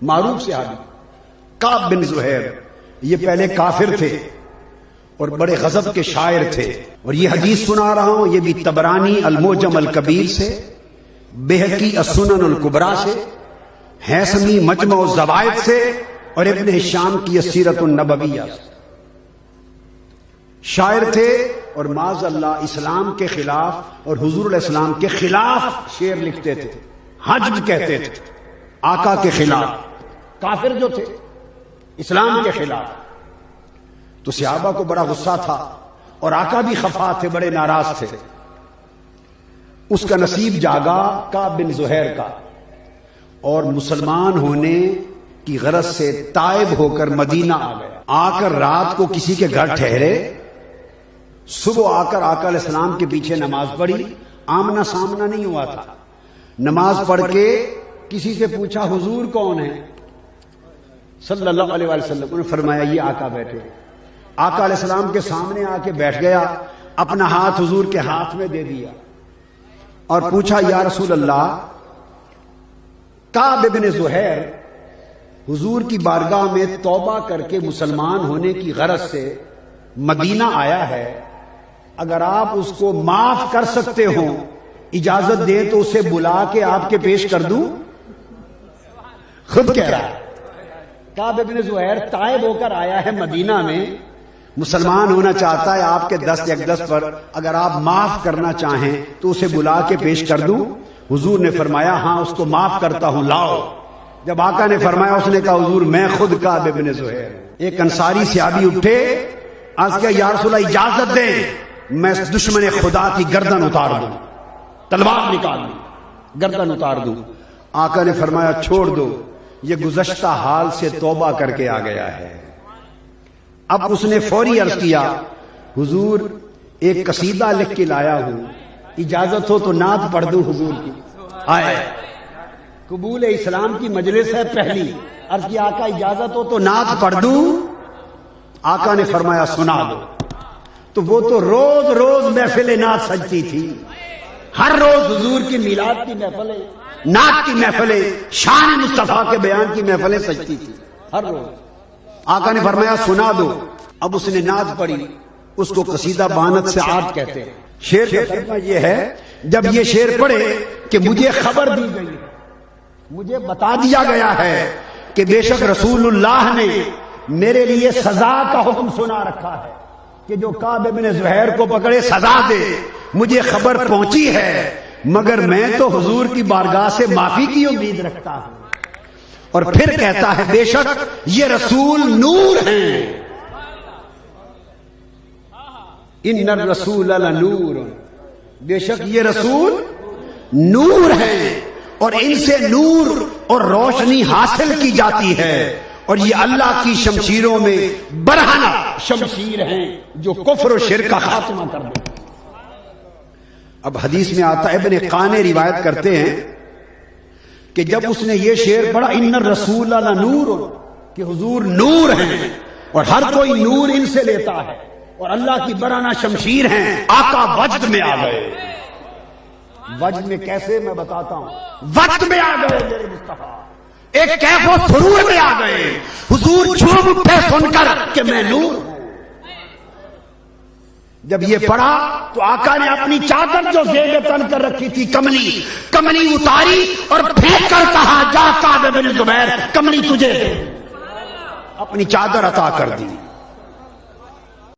معروف صحابی کعب بن زہیر، یہ پہلے کافر تھے اور بڑے غضب کے شاعر تھے، اور یہ حدیث سنا رہا ہوں یہ بھی طبرانی المعجم الکبیر سے، بہقی السنن الکبریٰ سے، ہیثمی مجمع الزوائد سے، اور ابن ہشام کی السیرۃ النبویہ سے۔ شاعر تھے اور معاذ اللہ اسلام کے خلاف اور حضور علیہ السلام کے خلاف شعر لکھتے تھے، حجب کہتے تھے، آقا کے خلاف، کافر جو تھے اسلام کے خلاف۔ تو صحابہ کو بڑا غصہ تھا اور آقا بھی خفا تھے، بڑے ناراض تھے۔ اس کا نصیب جاگا کعب بن زہیر کا، اور مسلمان ہونے کی غرض سے تائب ہو کر مدینہ آ گیا۔ آ کر رات کو کسی کے گھر ٹھہرے، صبح آ کر آقا علیہ السلام کے پیچھے نماز پڑھی، آمنا سامنا نہیں ہوا تھا۔ نماز پڑھ کے کسی سے پوچھا حضور کون ہے صلی اللہ علیہ وسلم، انہوں نے فرمایا یہ آقا بیٹھے۔ آقا علیہ السلام کے سامنے آ کے بیٹھ گیا، اپنا ہاتھ حضور کے ہاتھ میں دے دیا اور پوچھا یا رسول اللہ، کعب بن زہیر حضور کی بارگاہ میں توبہ کر کے مسلمان ہونے کی غرض سے مدینہ آیا ہے، اگر آپ اس کو معاف کر سکتے ہو اجازت دیں تو اسے بلا کے آپ کے پیش کر دوں۔ خود کہہ رہا ہے کعب بن زہیر تائب ہو کر آیا ہے مدینہ میں، مسلمان ہونا چاہتا ہے، آپ کے دست اقدس پر اگر آپ معاف کرنا چاہیں تو اسے بلا کے پیش کر دوں۔ حضور نے فرمایا ہاں اس کو معاف کرتا ہوں، لاؤ۔ جب آقا نے فرمایا اس نے کہا حضور میں خود کعب بن زہیر۔ ایک انصاری صحابی اٹھے، عرض کیا یا رسول اللہ اجازت دیں میں دشمن خدا کی گردن اتار دوں، تلوار نکال دوں، گردن اتار دوں۔ آقا نے فرمایا چھوڑ دو، یہ گزشتہ حال سے توبہ کر کے آ گیا ہے۔ اب اس نے فوری عرض کیا حضور ایک قصیدہ لکھ کے لایا ہوں، اجازت ہو تو نعت پڑھ دوں حضور کی۔ آئے قبول اسلام کی مجلس ہے پہلی، عرض کی آقا اجازت ہو تو نعت پڑھ دوں؟ آقا نے فرمایا سنا دو۔ تو وہ تو روز روز محفل نعت سجتی تھی، ہر روز حضور کی میلاد کی محفلیں، نعت کی محفلیں، شان مصطفیٰ کے بیان کی محفلیں سجتی تھی ہر روز۔ آقا نے فرمایا سنا دو۔ اب اس نے نعت پڑھی، اس کو قصیدہ بانت سے عاد کہتے ہیں۔ شعر کا ترجمہ یہ ہے جب یہ شعر پڑھے کہ مجھے خبر دی گئی ہے، مجھے بتا دیا گیا ہے کہ بے شک رسول اللہ نے میرے لیے سزا کا حکم سنا رکھا ہے کہ جو کعب بن زہیر کو پکڑے سزا دے، مجھے خبر پہنچی ہے مگر میں تو حضور کی بارگاہ سے معافی کی امید رکھتا ہوں۔ اور پھر کہتا ہے بے شک یہ رسول نور ہیں، ان الرسول لنور، بے شک یہ رسول نور ہیں اور ان سے نور اور روشنی حاصل کی جاتی ہے، اور یہ اللہ کی شمشیروں میں برہنہ شمشیر ہیں جو کفر و شرک کا خاتمہ کر دے۔ اب حدیث میں آتا ہے ابن قانے روایت کرتے ہیں کہ جب اس نے یہ شعر پڑھا ان الرسول لنور، کہ حضور نور ہیں اور ہر کوئی نور ان سے لیتا ہے اور اللہ کی برہنہ شمشیر ہیں، آقا وجد میں آ گئے۔ وجد میں کیسے میں بتاتا ہوں، وجد میں آ گئے میرے مصطفیٰ، ایک کیف و سرور میں آ گئے، حضور جھوم اٹھے سن کر کہ میں نور ہوں۔ جب یہ پڑھا تو آقا نے اپنی چادر جو زیر تن کر رکھی تھی کمنی اتاری اور پھینک کر کہا جا کعب بن زبیر کمنی تجھے اپنی چادر عطا کر دی۔